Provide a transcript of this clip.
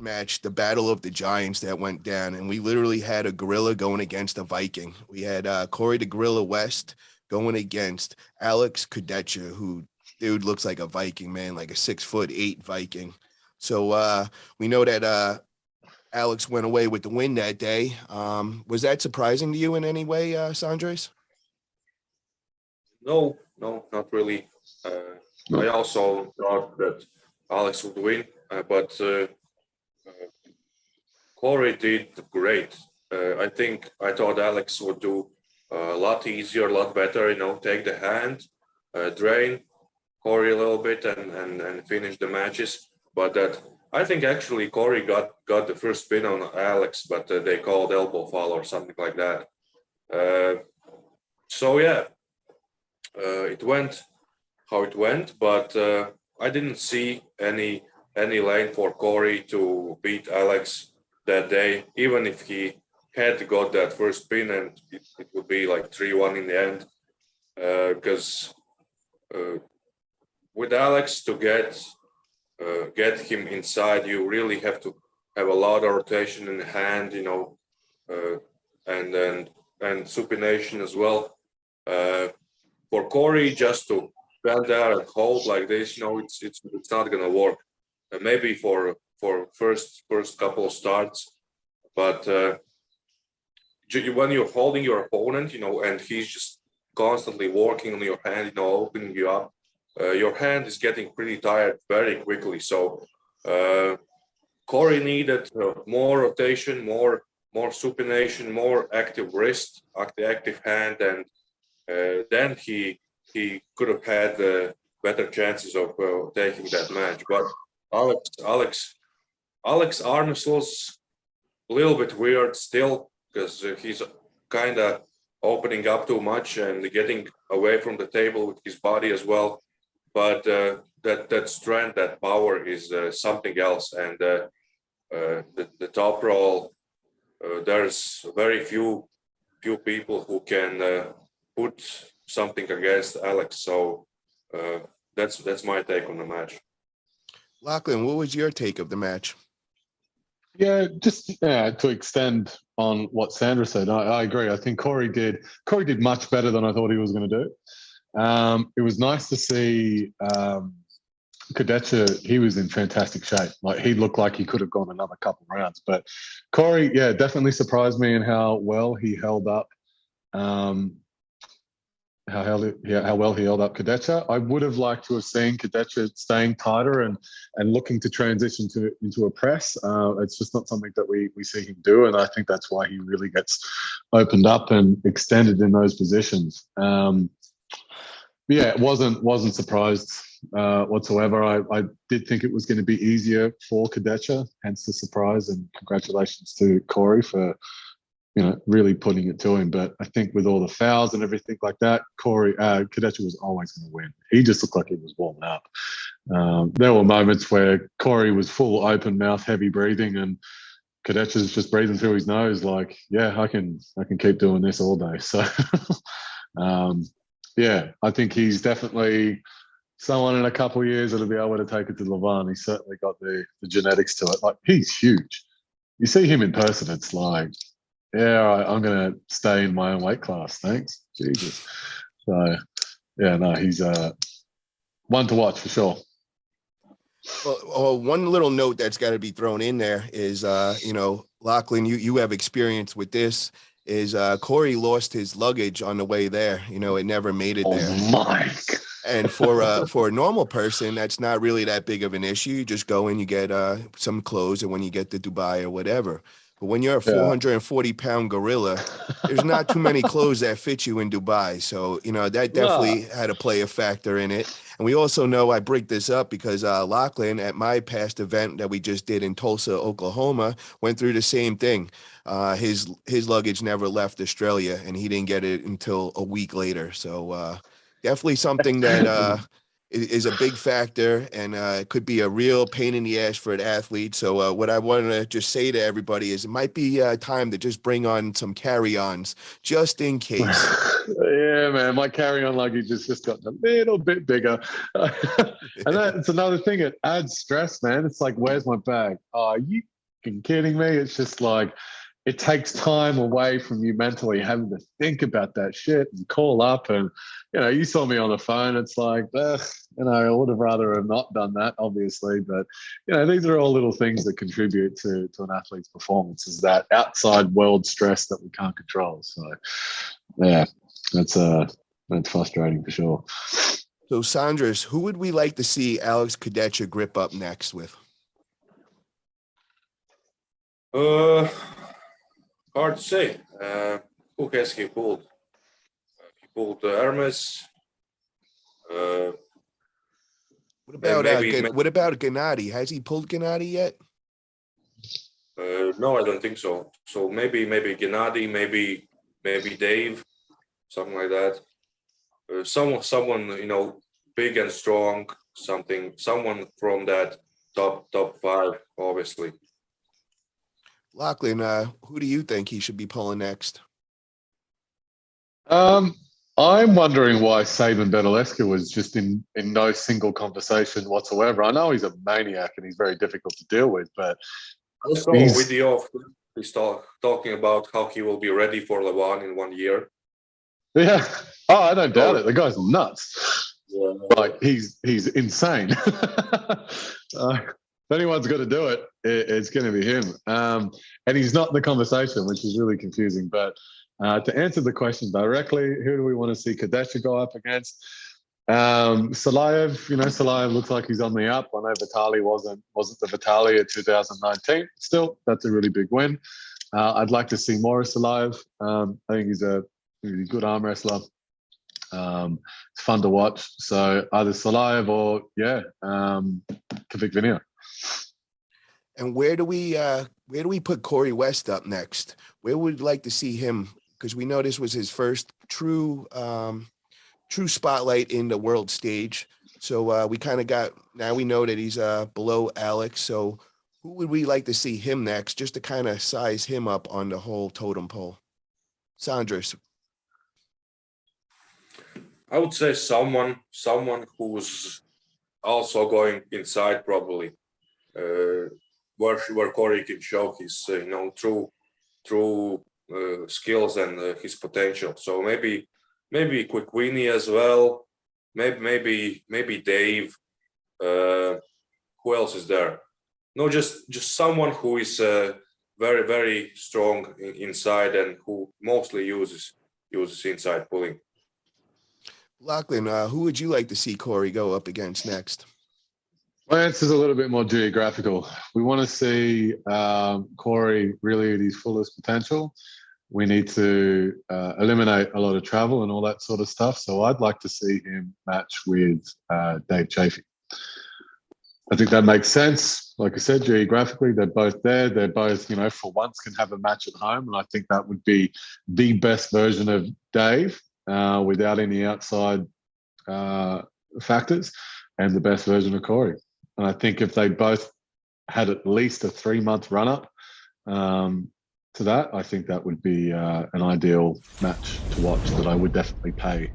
match, the Battle of the Giants that went down, and we literally had a gorilla going against a Viking. We had Corey the Gorilla West going against Alex Kurdecha, who dude looks like a Viking, man, like a 6'8" Viking. So we know that Alex went away with the win that day. Was that surprising to you in any way, Sandris? No, no, not really. I also thought that Alex would win, but Corey did great. I thought Alex would do a lot easier, a lot better. Take the hand, drain Corey a little bit, and finish the matches. But that I think actually Corey got the first spin on Alex, but they called elbow foul or something like that. So yeah, it went how it went, but I didn't see any lane for Corey to beat Alex that day, even if he had got that first spin, and it would be like 3-1 in the end. Because with Alex to get him inside, you really have to have a lot of rotation in the hand, and supination as well. For Corey just to stand there and hold like this, it's not gonna work. Maybe for first couple of starts, but when you're holding your opponent, and he's just constantly working on your hand, opening you up, your hand is getting pretty tired very quickly. So Corey needed more rotation, more supination, more active wrist, active hand, and then he could have had better chances of taking that match. But Alex arm wrestles a little bit weird still, because he's kind of opening up too much and getting away from the table with his body as well. But that strength, that power is something else. And the top roll, there's very few people who can put something against Alex. So that's my take on the match. Lachlan, what was your take of the match? Yeah, just to extend on what Sandra said, I agree. I think Corey did much better than I thought he was going to do. It was nice to see Kurdecha. He was in fantastic shape. Like, he looked like he could have gone another couple rounds. But Corey, yeah, definitely surprised me in how well he held up. How well he held up Kurdecha. I would have liked to have seen Kurdecha staying tighter and looking to transition into a press. It's just not something that we see him do, and I think that's why he really gets opened up and extended in those positions. Yeah, wasn't surprised whatsoever. I did think it was going to be easier for Kurdecha, hence the surprise, and congratulations to Corey for really putting it to him. But I think with all the fouls and everything like that, Kurdecha was always going to win. He just looked like he was warming up. There were moments where Corey was full open mouth, heavy breathing, and Kurdecha's just breathing through his nose like, yeah, I can keep doing this all day. So, yeah, I think he's definitely someone in a couple of years that'll be able to take it to Lavon. He's certainly got the genetics to it. Like, he's huge. You see him in person, it's like, yeah, all right, I'm going to stay in my own weight class. Thanks. Jesus. So, yeah, no, he's one to watch for sure. Well, one little note that's got to be thrown in there is, Lachlan, you have experience with this, is Corey lost his luggage on the way there. It never made it there. Oh, my. And for a normal person, that's not really that big of an issue. You just go and you get some clothes, and when you get to Dubai or whatever. But when you're a 440-pound gorilla, there's not too many clothes that fit you in Dubai. So, that definitely had to play a factor in it. And we also know, I bring this up because Lachlan, at my past event that we just did in Tulsa, Oklahoma, went through the same thing. His luggage never left Australia, and he didn't get it until a week later. So definitely something that is a big factor, and it could be a real pain in the ass for an athlete. So what I want to just say to everybody is it might be time to just bring on some carry-ons just in case. Yeah, man, my carry-on luggage has just gotten a little bit bigger. And that's another thing. It adds stress, man. It's like, where's my bag? Oh, are you kidding me? It's just like, it takes time away from you mentally having to think about that shit and call up. And, you saw me on the phone. It's like, I would have rather have not done that, obviously. But, these are all little things that contribute to an athlete's performance, is that outside world stress that we can't control. So, yeah, that's frustrating for sure. So, Sandris, who would we like to see Alex Kurdecha grip up next with? Hard to say. Who has he pulled? He pulled Hermes. What about Gennady? Has he pulled Gennady yet? No, I don't think so. So maybe Gennady, maybe Dave, something like that. Someone big and strong. Someone from that top 5, obviously. Lachlan, who do you think he should be pulling next? I'm wondering why Saban Bedeleska was just in no single conversation whatsoever. I know he's a maniac and he's very difficult to deal with, but I saw a video of he's talking about how he will be ready for Levan in 1 year. Yeah. Oh, I don't doubt it. The guy's nuts. Yeah. Like, he's insane. If anyone's got to do it, it's going to be him. And he's not in the conversation, which is really confusing. But to answer the question directly, who do we want to see Kurdecha go up against? Salayev, Salayev looks like he's on the up. I know Vitali wasn't the Vitali of 2019. Still, that's a really big win. I'd like to see more of Salayev. I think he's a good arm wrestler. It's fun to watch. So either Salayev or Kavik Vinia. And where do we put Corey West up next? Where would we like to see him? Because we know this was his first true spotlight in the world stage. So we kind of now we know that he's below Alex. So who would we like to see him next, just to kind of size him up on the whole totem pole? Sandris. I would say someone who's also going inside, probably, where Corey can show his true skills and his potential. So maybe Quick Winnie as well. Maybe Dave. Who else is there? No, just someone who is very, very strong inside and who mostly uses inside pulling. Lachlan, who would you like to see Corey go up against next? My answer is a little bit more geographical. We want to see Corey really at his fullest potential. We need to eliminate a lot of travel and all that sort of stuff. So I'd like to see him match with Dave Chafee. I think that makes sense. Like I said, geographically, they're both there. They're both, for once can have a match at home. And I think that would be the best version of Dave without any outside factors, and the best version of Corey. And I think if they both had at least a 3-month run-up to that, I think that would be an ideal match to watch that I would definitely pay